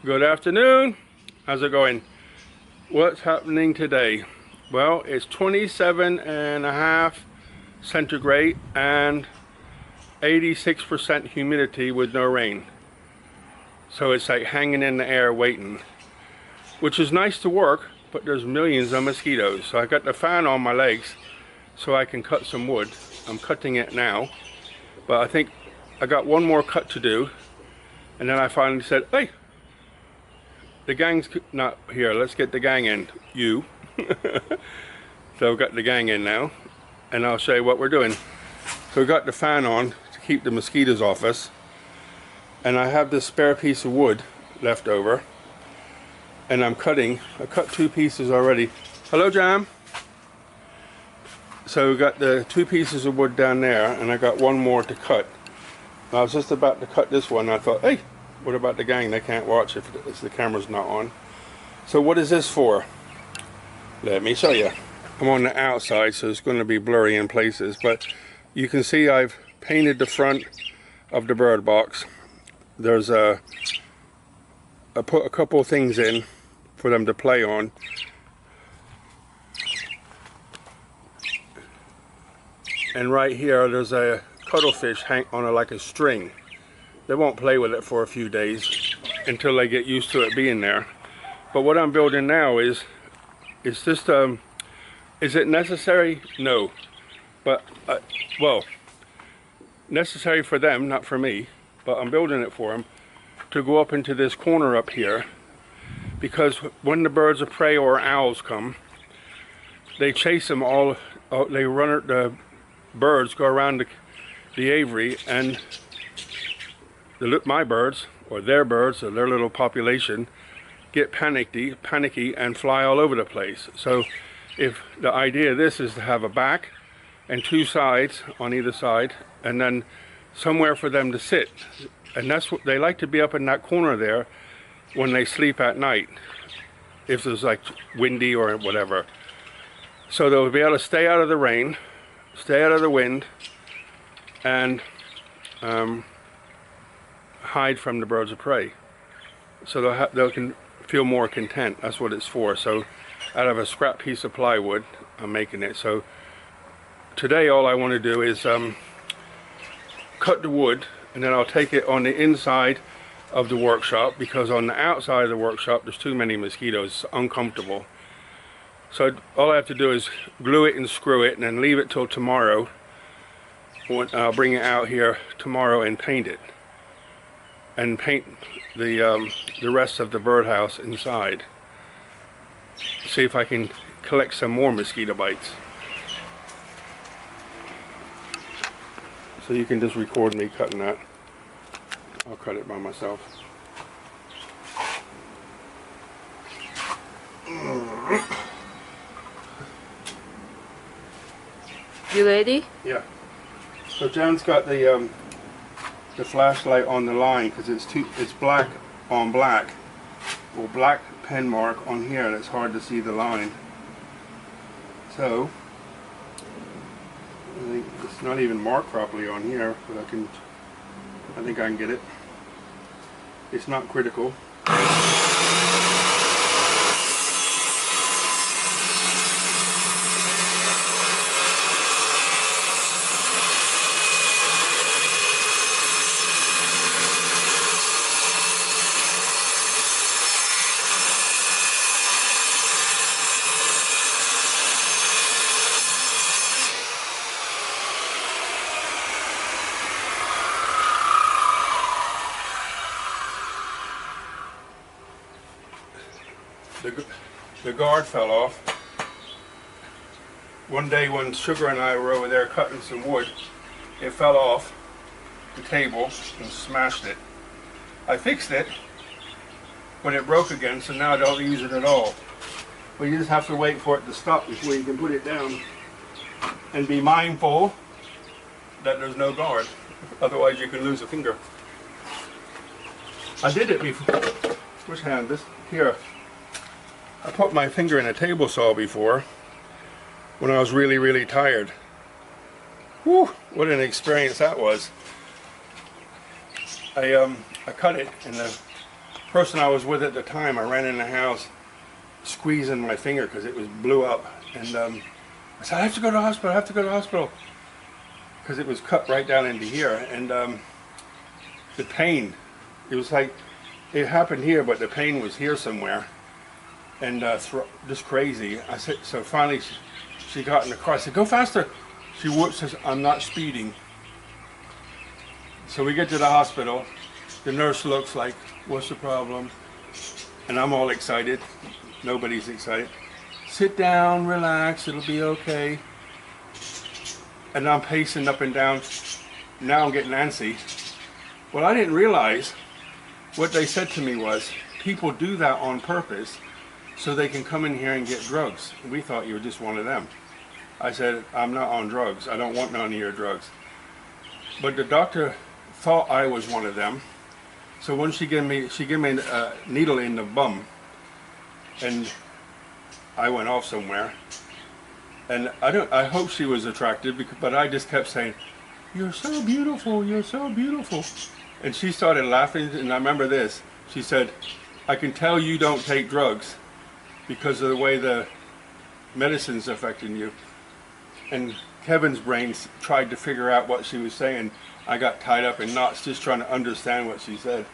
Good afternoon. How's it going? What's happening today? Well, it's 27.5 centigrade and 86% humidity with no rain. So it's like hanging in the air waiting, which is nice to work, but there's millions of mosquitoes. So I got the fan on my legs so I can cut some wood. I'm cutting it now, but I think I got one more cut to do, and then I finally said, hey, the gang's not here, let's get the gang in. You. So we've got the gang in now, and I'll show you what we're doing. So we got the fan on to keep the mosquitoes off us, and I have this spare piece of wood left over, and I'm cutting. I cut 2 pieces already. Hello, Jam. So we got the 2 pieces of wood down there, and I got one more to cut. I was just about to cut this one. I thought, hey, what about the gang? They can't watch if the camera's not on. So what is this for? Let me show you. I'm on the outside, so it's going to be blurry in places, but you can see I've painted the front of the bird box. There's I put a couple of things in for them to play on. And right here there's a cuttlefish hang on like a string. They won't play with it for a few days until they get used to it being there. But what I'm building now is just is it necessary? No, but well, necessary for them, not for me, but I'm building it for them to go up into this corner up here, because when the birds of prey or owls come, they chase them all. They run, the birds go around the aviary, and my birds, or their little population, get panicky and fly all over the place. So if the idea of this is to have a back and 2 sides on either side, and then somewhere for them to sit, and that's what they like, to be up in that corner there when they sleep at night, if there's like windy or whatever. So they'll be able to stay out of the rain, stay out of the wind, and hide from the birds of prey. So they can feel more content. That's what it's for. So out of a scrap piece of plywood, I'm making it. So today all I want to do is cut the wood, and then I'll take it on the inside of the workshop, because on the outside of the workshop there's too many mosquitoes. It's uncomfortable. So all I have to do is glue it and screw it, and then leave it till tomorrow. I'll bring it out here tomorrow and paint it, and paint the rest of the birdhouse inside. See if I can collect some more mosquito bites. So you can just record me cutting that. I'll cut it by myself. You ready? Yeah. So Jan's got the flashlight on the line, because it's black on black, or black pen mark on here, and it's hard to see the line. So I think it's not even marked properly on here, but I think I can get it. It's not critical. The guard fell off. One day when Sugar and I were over there cutting some wood, it fell off the table and smashed it. I fixed it, but it broke again, so now I don't use it at all. But you just have to wait for it to stop before you can put it down, and be mindful that there's no guard, otherwise you can lose a finger. I did it before. Which hand? This here. I put my finger in a table saw before when I was really tired. Whew, what an experience that was. I cut it in the person I was with at the time, I ran in the house squeezing my finger because it was blew up. And I said, I have to go to the hospital, I have to go to the hospital. Because it was cut right down into here. And the pain, it was like, it happened here, but the pain was here somewhere. And just crazy. I said, so finally she got in the car. I said, go faster. She says, I'm not speeding. So we get to the hospital. The nurse looks like, what's the problem? And I'm all excited. Nobody's excited. Sit down, relax, it'll be okay. And I'm pacing up and down. Now I'm getting antsy. Well, I didn't realize what they said to me was, people do that on purpose so they can come in here and get drugs. We thought you were just one of them. I said, I'm not on drugs. I don't want none of your drugs. But the doctor thought I was one of them. So when she gave me a needle in the bum, and I went off somewhere. And I hope she was attracted, but I just kept saying, you're so beautiful, you're so beautiful. And she started laughing, and I remember this. She said, I can tell you don't take drugs because of the way the medicine's affecting you. And Kevin's brains tried to figure out what she was saying. I got tied up in knots just trying to understand what she said.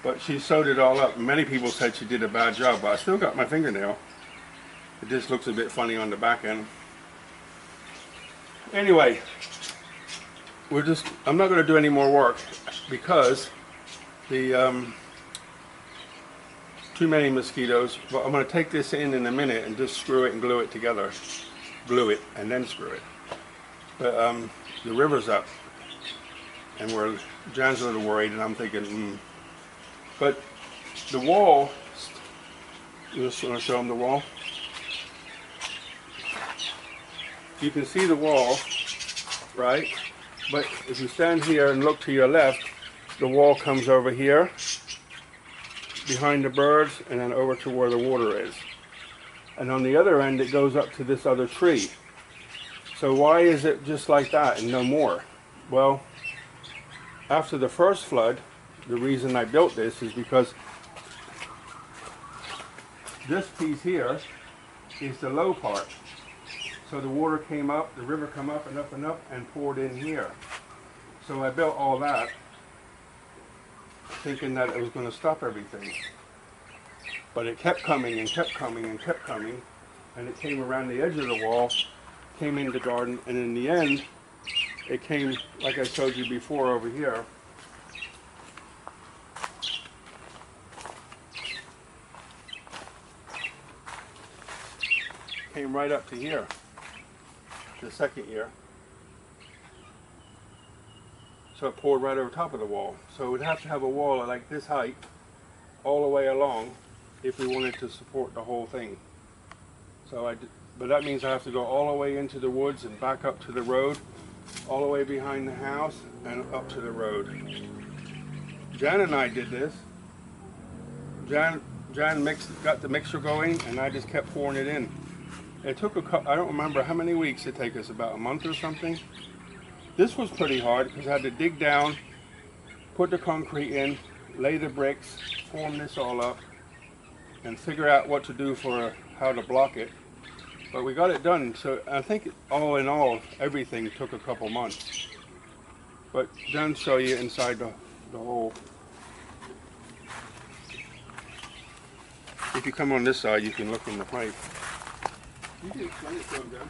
But she sewed it all up. Many people said she did a bad job, but I still got my fingernail. It just looks a bit funny on the back end. Anyway, I'm not going to do any more work because the too many mosquitoes. But I'm going to take this in a minute and just screw it and glue it together. Glue it and then screw it. But the river's up, and Jan's a little worried, and I'm thinking, But the wall, you just want to show them the wall? You can see the wall, right? But if you stand here and look to your left, the wall comes over here, behind the birds, and then over to where the water is. And on the other end, it goes up to this other tree. So why is it just like that and no more? Well, after the first flood, the reason I built this is because this piece here is the low part. So the water came up, the river come up and poured in here. So I built all that thinking that it was going to stop everything. But it kept coming and kept coming and kept coming, and it came around the edge of the wall, came in the garden, and in the end, it came, like I showed you before over here. Came right up to here, the second year. So it poured right over top of the wall. So we'd have to have a wall like this height all the way along if we wanted to support the whole thing. So but that means I have to go all the way into the woods and back up to the road, all the way behind the house and up to the road. Jan and I did this. Jan got the mixture going, and I just kept pouring it in. It took I don't remember how many weeks it took us, about a month or something. This was pretty hard because I had to dig down, put the concrete in, lay the bricks, form this all up, and figure out what to do for how to block it. But we got it done, so I think all in all, everything took a couple months. But Jan show you inside the hole. If you come on this side, you can look in the pipe. You can explain it to them, Jan.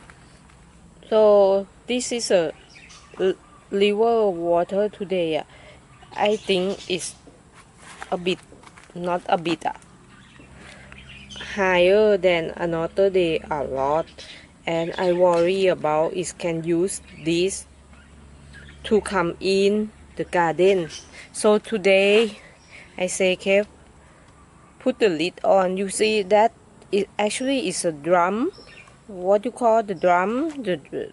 So this is a river water today. I think it's a bit, not a bit, higher than another day a lot, and I worry about it can use this to come in the garden. So today I say, Kev, put the lid on. You see that it actually is a drum. What you call the drum?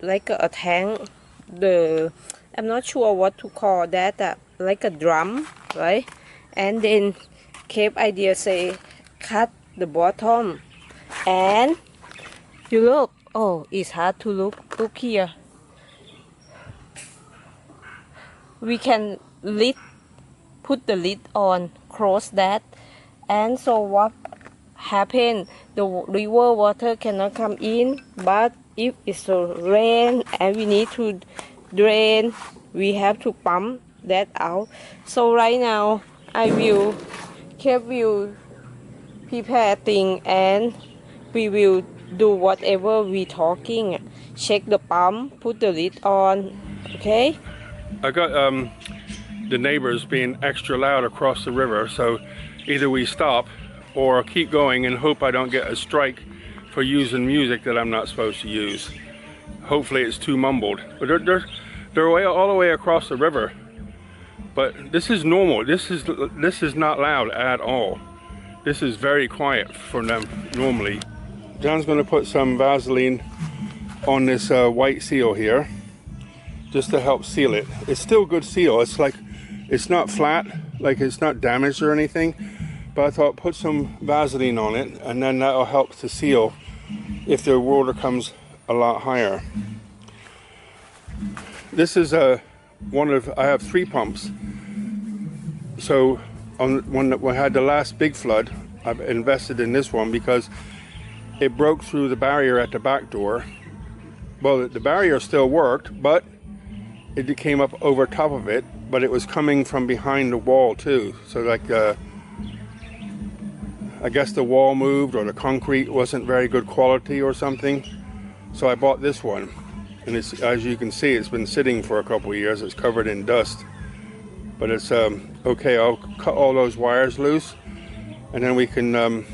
Like a tank. I'm not sure what to call that. Like a drum, right? And then Kev idea say cut the bottom, and you look. Oh, it's hard to look. Look here. We can put the lid on, close that, And so what happened? The river water cannot come in, but if it's rain and we need to drain, we have to pump that out. So right now Kev will prepare things and we will do whatever we talking. Check the pump, put the lid on, okay? I got the neighbors being extra loud across the river, so either we stop or keep going and hope I don't get a strike for using music that I'm not supposed to use. Hopefully it's too mumbled, but they're all the way across the river. But this is normal. This is not loud at all. This is very quiet for them normally. John's going to put some Vaseline on this white seal here, just to help seal it. It's still good seal. It's like, it's not flat, like it's not damaged or anything, but I thought put some Vaseline on it and then that'll help to seal if the water comes a lot higher. This is I have 3 pumps. So when we had the last big flood, I've invested in this one because it broke through the barrier at the back door. Well, the barrier still worked, but it came up over top of it, but it was coming from behind the wall too. So like, I guess the wall moved or the concrete wasn't very good quality or something. So I bought this one, and it's, as you can see, it's been sitting for a couple of years. It's covered in dust, but it's okay. I'll cut all those wires loose, and then we can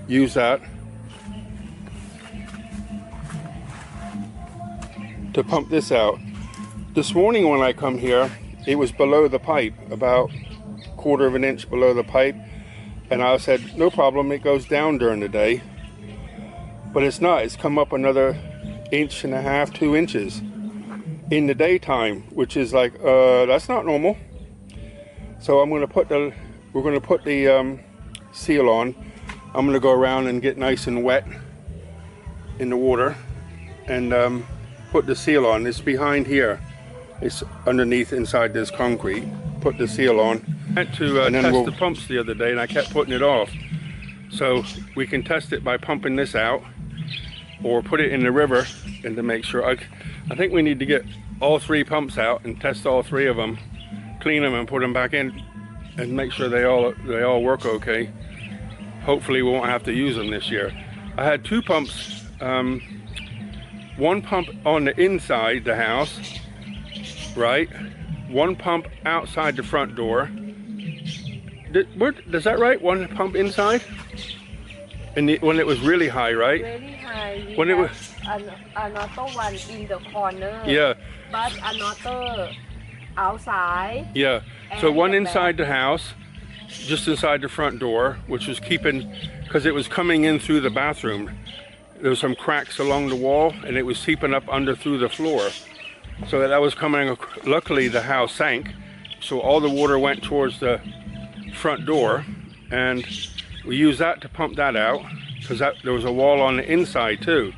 use that to pump this out. This morning when I come here, it was below the pipe, about 1/4 of an inch below the pipe, and I said no problem, it goes down during the day, but it's not. It's come up another 1.5 inches, 2 inches in the daytime, which is like that's not normal. So we're going to put the seal on. I'm going to go around and get nice and wet in the water and put the seal on. It's behind here. It's underneath inside this concrete. Put the seal on. I went to test the pumps the other day and I kept putting it off. So we can test it by pumping this out or put it in the river and to make sure. I think we need to get all 3 pumps out and test all 3 of them, clean them and put them back in and make sure they all work okay. Hopefully we won't have to use them this year. I had 2 pumps, 1 pump on the inside the house, right? 1 pump outside the front door. Is that right? 1 pump inside? And when it was really high, right? Really high. When it was another one in the corner. Yeah. But another outside. Yeah. So 1 inside the house, just inside the front door, which was keeping, because it was coming in through the bathroom. There was some cracks along the wall, and it was seeping up under through the floor. So that was coming. Luckily, the house sank, so all the water went towards the front door, and we used that to pump that out because there was a wall on the inside too.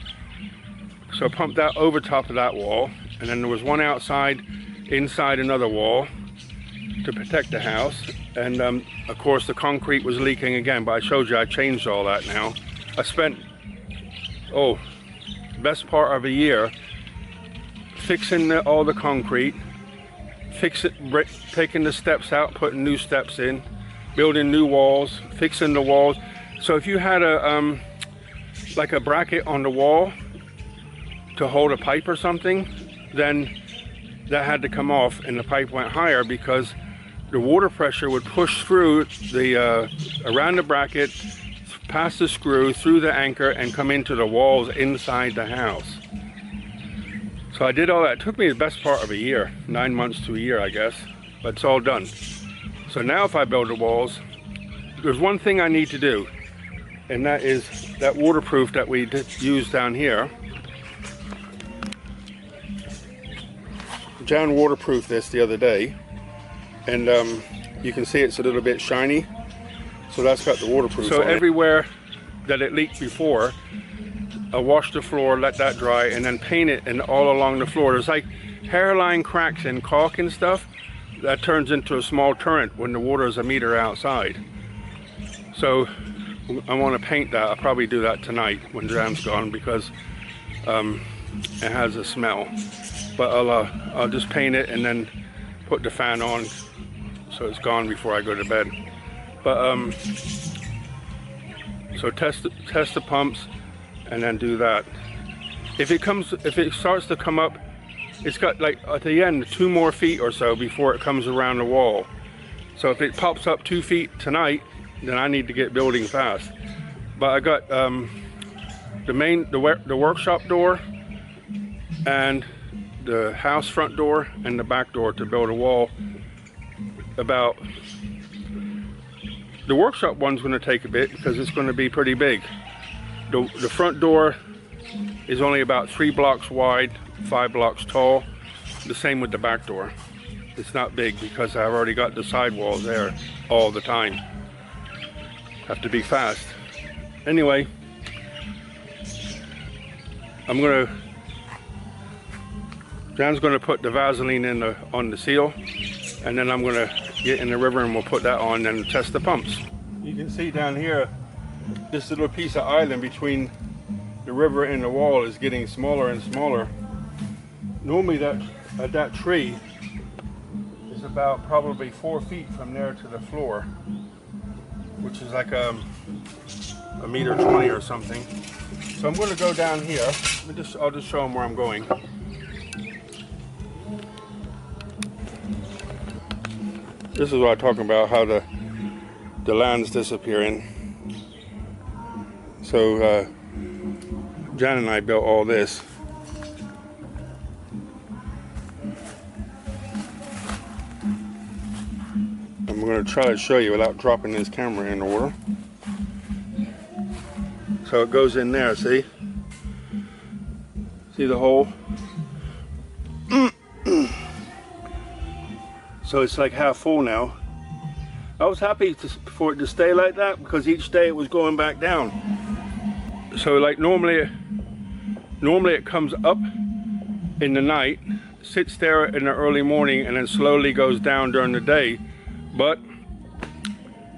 So pump that over top of that wall, and then there was one outside, inside another wall to protect the house. And of course the concrete was leaking again, but I showed you I changed all that now. I spent best part of a year fixing all the concrete, taking the steps out, putting new steps in, building new walls, fixing the walls. So if you had a like a bracket on the wall to hold a pipe or something, then that had to come off and the pipe went higher because the water pressure would push through the around the bracket, past the screw, through the anchor, and come into the walls inside the house. So I did all that. It took me the best part of a year, 9 months to a year, I guess, but it's all done. So now if I build the walls, there's one thing I need to do, and that is that waterproof that we used down here. John waterproofed this the other day, and you can see it's a little bit shiny, so that's got the waterproof on it. So everywhere that it leaked before, I washed the floor, let that dry, and then paint it and all along the floor. There's like hairline cracks and caulk and stuff that turns into a small torrent when the water is a meter outside. So I want to paint that. I'll probably do that tonight when Jan's gone because it has a smell. But I'll just paint it and then put the fan on so it's gone before I go to bed. But so test the pumps and then do that. If it starts to come up, it's got like at the end 2 more feet or so before it comes around the wall. So if it pops up 2 feet tonight, then I need to get building fast. But I got the workshop door and the house front door and the back door to build a wall. About the workshop one's going to take a bit because it's going to be pretty big. The front door is only about 3 blocks wide, 5 blocks tall. The same with the back door. It's not big because I've already got the sidewalls there all the time. Have to be fast. Anyway, Jan's gonna put the Vaseline on the seal, and then I'm gonna get in the river and we'll put that on and test the pumps. You can see down here, this little piece of island between the river and the wall is getting smaller and smaller. Normally that tree is about probably 4 feet from there to the floor, which is like a meter 20 or something. So I'm going to go down here. I'll just show them where I'm going. This is what I'm talking about, how the land's disappearing. So Jan and I built all this. I'm going to try to show you without dropping this camera in the water. So it goes in there, see? See the hole? So it's like half full now. I was happy for it to stay like that because each day it was going back down. So like normally it comes up in the night, sits there in the early morning, and then slowly goes down during the day. But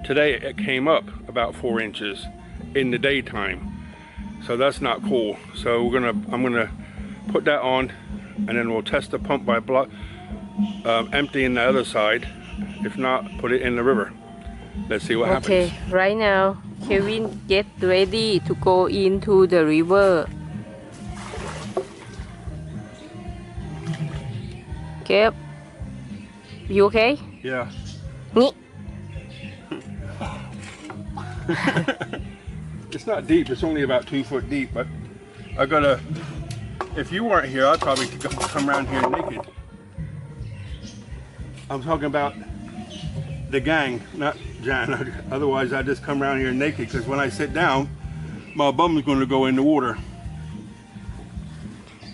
today it came up about 4 inches in the daytime. So that's not cool. So I'm gonna put that on, and then we'll test the pump by emptying the other side. If not, put it in the river. Let's see what happens. Okay, right now Kevin get ready to go into the river. Kev, you okay? Yeah. It's not deep, it's only about 2 foot deep, but if you weren't here, I'd probably come around here naked. I'm talking about the gang, not Jan. Otherwise, I'd just come around here naked because when I sit down, my bum is going to go in the water.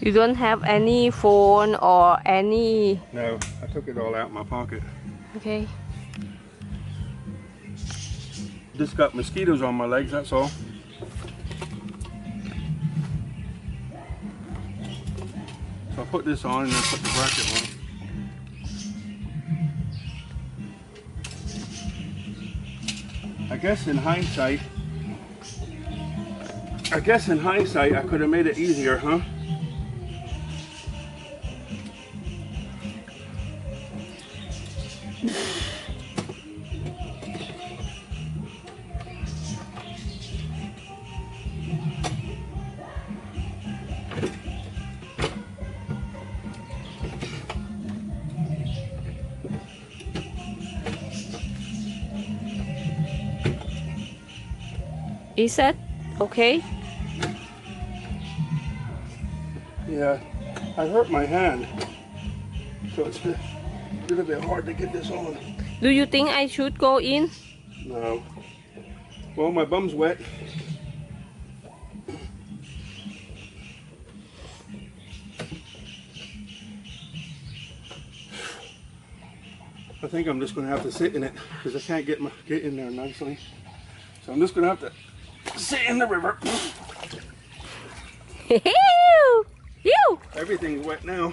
You don't have any phone or any... No, I took it all out of my pocket. Okay. Just got mosquitoes on my legs, that's all. So I'll put this on and then put the bracket on. I guess in hindsight, I could have made it easier, huh? Is that okay? Yeah, I hurt my hand, so it's a little bit hard to get this on. Do you think I should go in? No. Well, my bum's wet. I think I'm just going to have to sit in it because I can't get in there nicely. So I'm just going to have to sit in the river. Everything's wet now.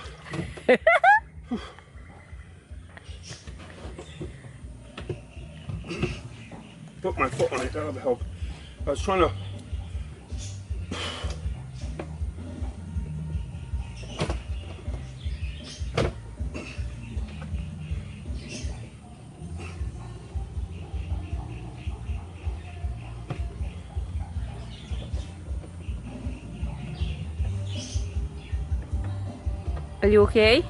put my foot on it, that'll help. I was trying to. Are you okay?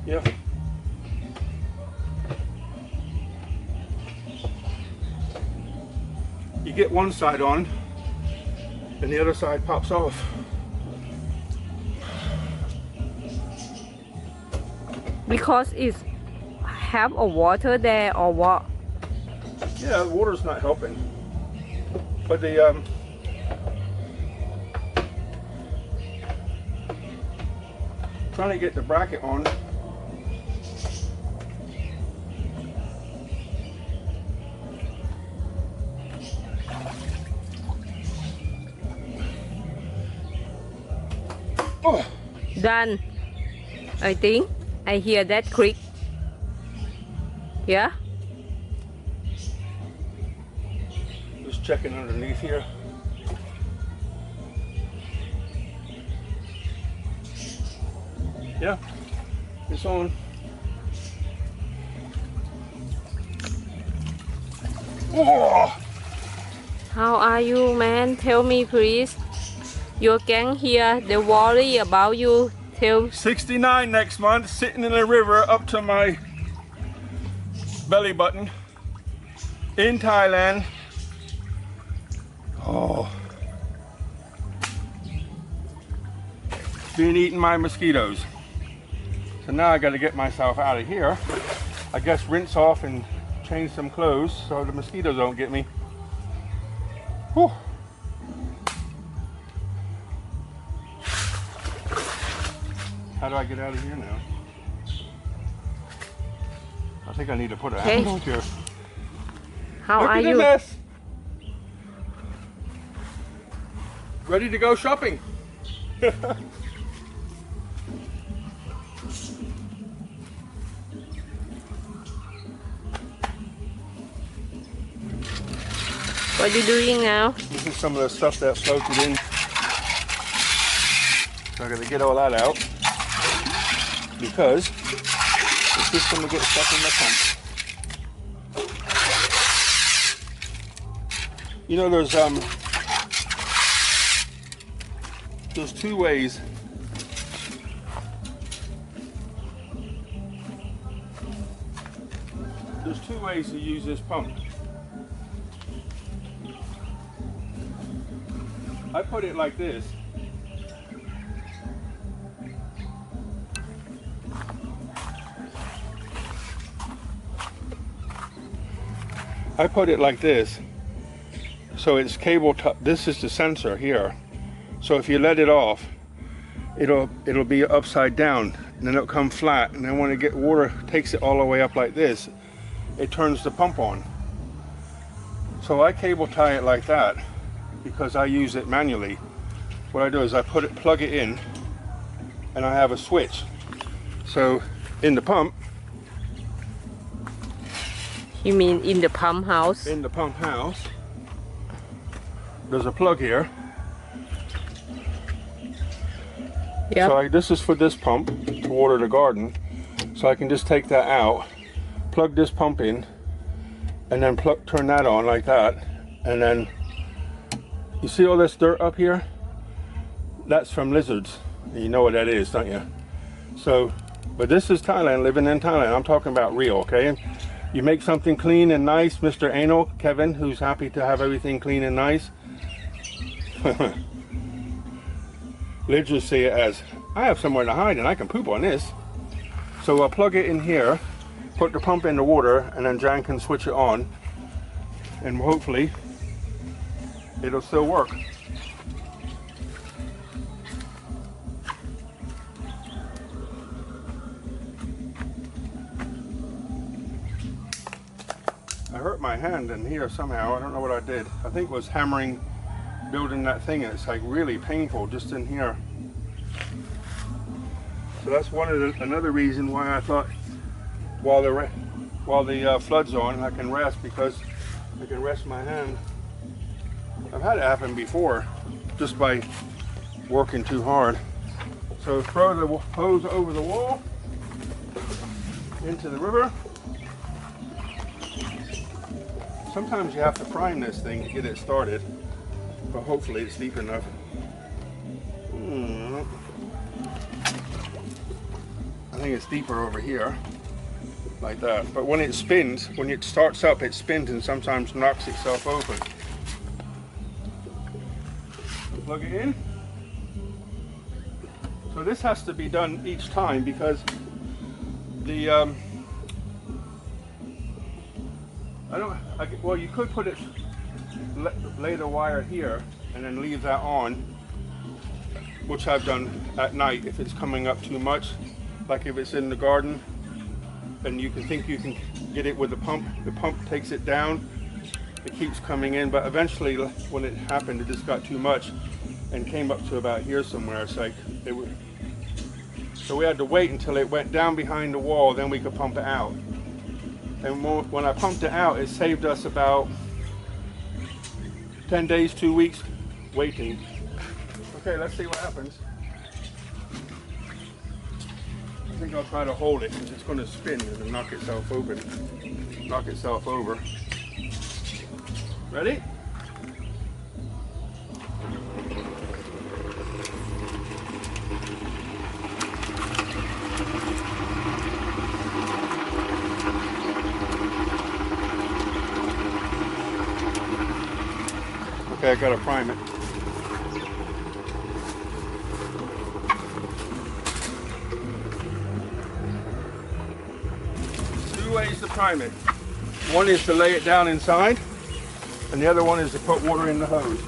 Yeah. You get one side on, and the other side pops off. Because it's have a water there or what? Yeah, the water's not helping. But the trying to get the bracket on. Oh. Done. I think I hear that creak. Yeah? Just checking underneath here. Yeah, it's on. Oh. How are you, man? Tell me, please. Your gang here, they worry about you. Tell. 69 next month, sitting in the river up to my belly button in Thailand. Oh. Being eaten by mosquitoes. So now I got to get myself out of here. I guess rinse off and change some clothes so the mosquitoes don't get me. Whew. How do I get out of here now? I think I need to put a handle here. How Look are at the you? mess. Ready to go shopping. What are you doing now? This is some of the stuff that floated in. So I got to get all that out because the system will get stuck in the pump. You know, there's two ways. There's two ways to use this pump. I put it like this. I put it like this. So it's cable this is the sensor here. So if you let it off, it'll be upside down and then it'll come flat, and then when it get water takes it all the way up like this, it turns the pump on. So I cable tie it like that because I use it manually. What I do is I plug it in, and I have a switch. So in the pump. You mean in the pump house? In the pump house, there's a plug here. Yep. So this is for this pump to water the garden. So I can just take that out, plug this pump in, and then turn that on like that, and then you see all this dirt up here? That's from lizards. You know what that is, don't you? So, but this is Thailand, living in Thailand. I'm talking about real, okay? You make something clean and nice, Mr. Anal, Kevin, who's happy to have everything clean and nice. Lizards see it as, I have somewhere to hide and I can poop on this. So I'll plug it in here, put the pump in the water, and then Jan can switch it on, and hopefully it'll still work. I hurt my hand in here somehow. I don't know what I did. I think it was hammering, building that thing, and it's like really painful just in here. So that's another reason why I thought while the flood's on I can rest, because I can rest my hand. I've had it happen before, just by working too hard. So throw the hose over the wall, into the river. Sometimes you have to prime this thing to get it started, but hopefully it's deep enough. I think it's deeper over here, like that. But when it spins, when it starts up, it spins and sometimes knocks itself over. Plug it in. So this has to be done each time because the well, you could put it, lay the wire here and then leave that on, which I've done at night if it's coming up too much, like if it's in the garden and you can get it with the pump takes it down, it keeps coming in, but eventually when it happened, it just got too much and came up to about here somewhere. It's like so we had to wait until it went down behind the wall, then we could pump it out. And when I pumped it out, it saved us about 10 days, 2 weeks waiting. Okay, let's see what happens. I think I'll try to hold it because it's going to spin and knock itself over. Ready? Okay, I gotta prime it. Two ways to prime it. One is to lay it down inside, and the other one is to put water in the hose.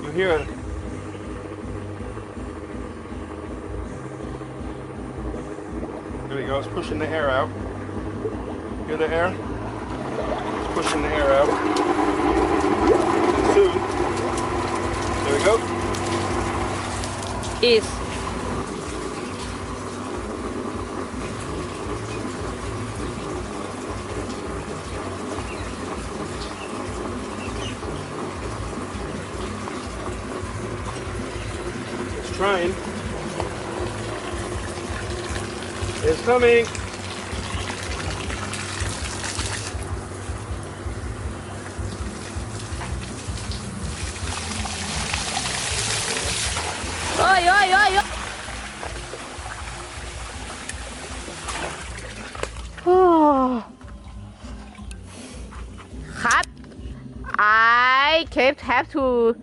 You hear it. There we go, it's pushing the air out. Hear the air? It's pushing the air out. And soon, there we go. It's It's trying. It's coming. ơi ơi ơi ơi. Cut. I kept have to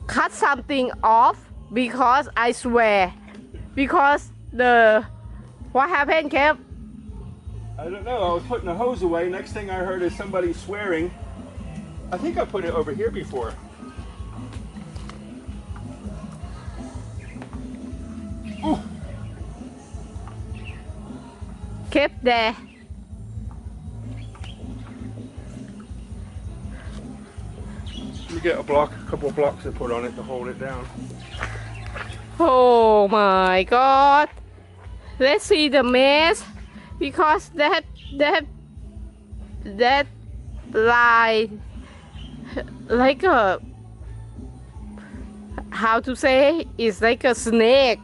cut something off because I swear because the what happened, Kev? I don't know. I was putting the hose away. Next thing I heard is somebody swearing. I think I put it over here before. Ooh. Kept there. Let me get a couple of blocks to put on it to hold it down. Oh my God! Let's see the mess because that line like a how to say it's like a snake.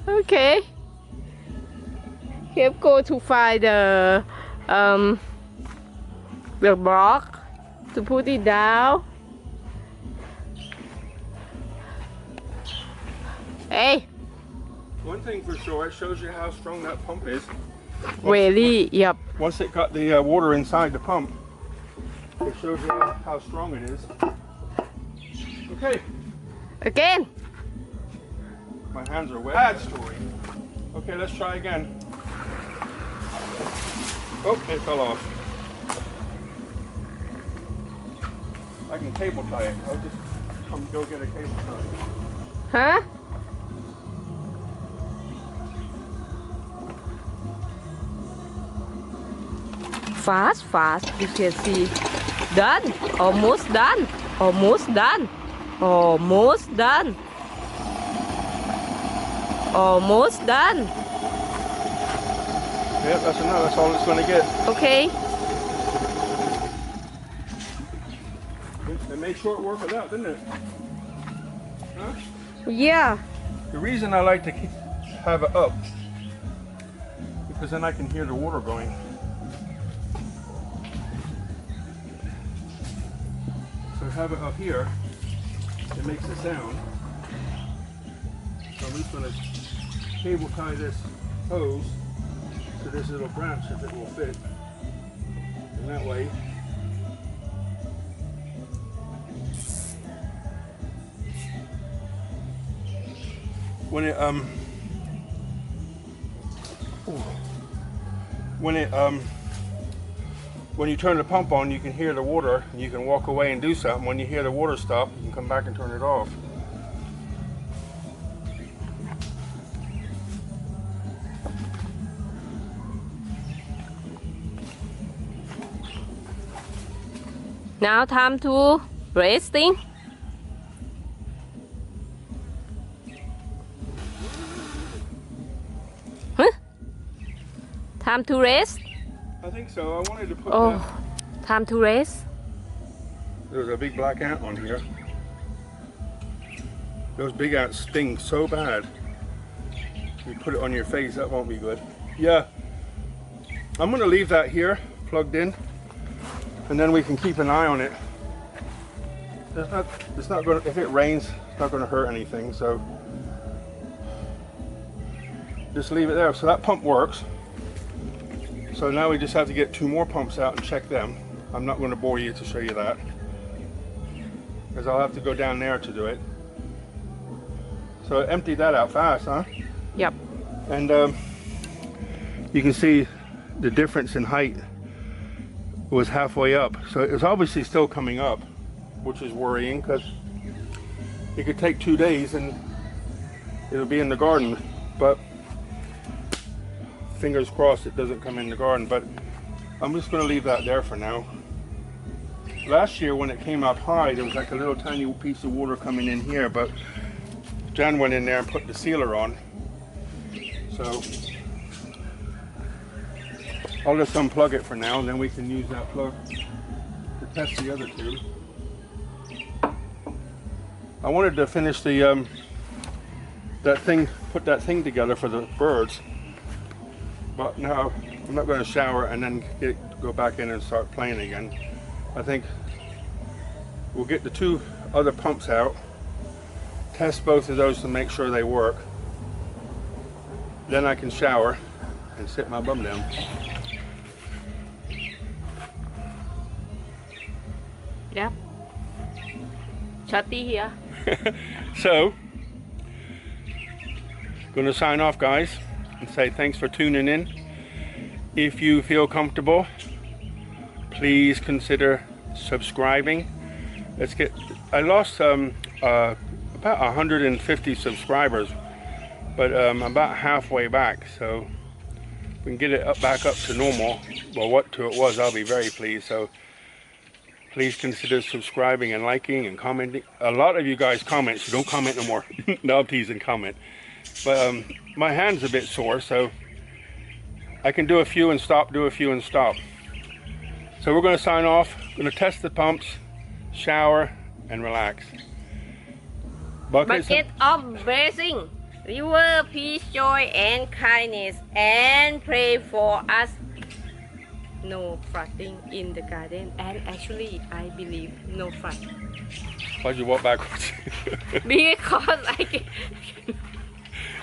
Okay. Keep go to find the block to put it down. Hey. One thing for sure, it shows you how strong that pump is. Really? Yep. Once it got the water inside the pump, it shows you how strong it is. Okay. Again. My hands are wet. Bad story. Okay, let's try again. Oh, it fell off. I can cable tie it. I'll just go get a cable tie. Huh? Fast, fast. You can see. Done. Almost done. Almost done. Almost done. almost done. Yep, that's enough. That's all it's going to get. Okay. They made short work of that, didn't it? Huh? Yeah. The reason I like to have it up, because then I can hear the water going. So have it up here, it makes a sound. So I'm just going to cable tie this hose to this little branch if it will fit. And that way, when you turn the pump on, you can hear the water and you can walk away and do something. When you hear the water stop, you can come back and turn it off. Now time to resting. Huh? Time to rest. I think so. I wanted to put Time to rest. There's a big black ant on here. Those big ants sting so bad. If you put it on your face, that won't be good. Yeah. I'm going to leave that here plugged in, and then we can keep an eye on it. It's not going to, if it rains, it's not going to hurt anything, so just leave it there. So that pump works. So now we just have to get 2 more pumps out and check them. I'm not going to bore you to show you that, because I'll have to go down there to do it. So empty that out fast, huh? Yep. And you can see the difference in height was halfway up. So it's obviously still coming up, which is worrying, because it could take 2 days and it'll be in the garden. But fingers crossed it doesn't come in the garden. But I'm just going to leave that there for now. Last year when it came up high, there was like a little tiny piece of water coming in here, but Jan went in there and put the sealer on. So I'll just unplug it for now, and then we can use that plug to test the other 2. I wanted to finish the put that thing together for the birds, but no, I'm not going to shower and then go back in and start playing again. I think we'll get the 2 other pumps out, test both of those to make sure they work. Then I can shower and sit my bum down. Yep. Chatty here. So, gonna sign off, guys, and say thanks for tuning in. If you feel comfortable, please consider subscribing. I lost about 150 subscribers, but I'm about halfway back, so if we can get it back up to normal, well, what to it was, I'll be very pleased. So please consider subscribing and liking and commenting. A lot of you guys comment, so don't comment no more. No, I'm teasing, comment. But my hand's a bit sore, so I can do a few and stop, do a few and stop. So we're going to sign off. Going to test the pumps, shower, and relax. Bucket of blessing, river, peace, joy, and kindness, and pray for us. No flooding in the garden, and actually I believe no flood. Why'd you walk backwards? Because I can.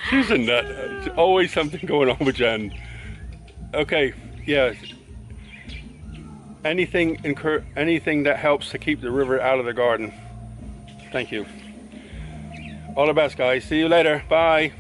She's a nut. There's always something going on with Jen. Okay, yeah. Anything that helps to keep the river out of the garden. Thank you. All the best, guys. See you later. Bye.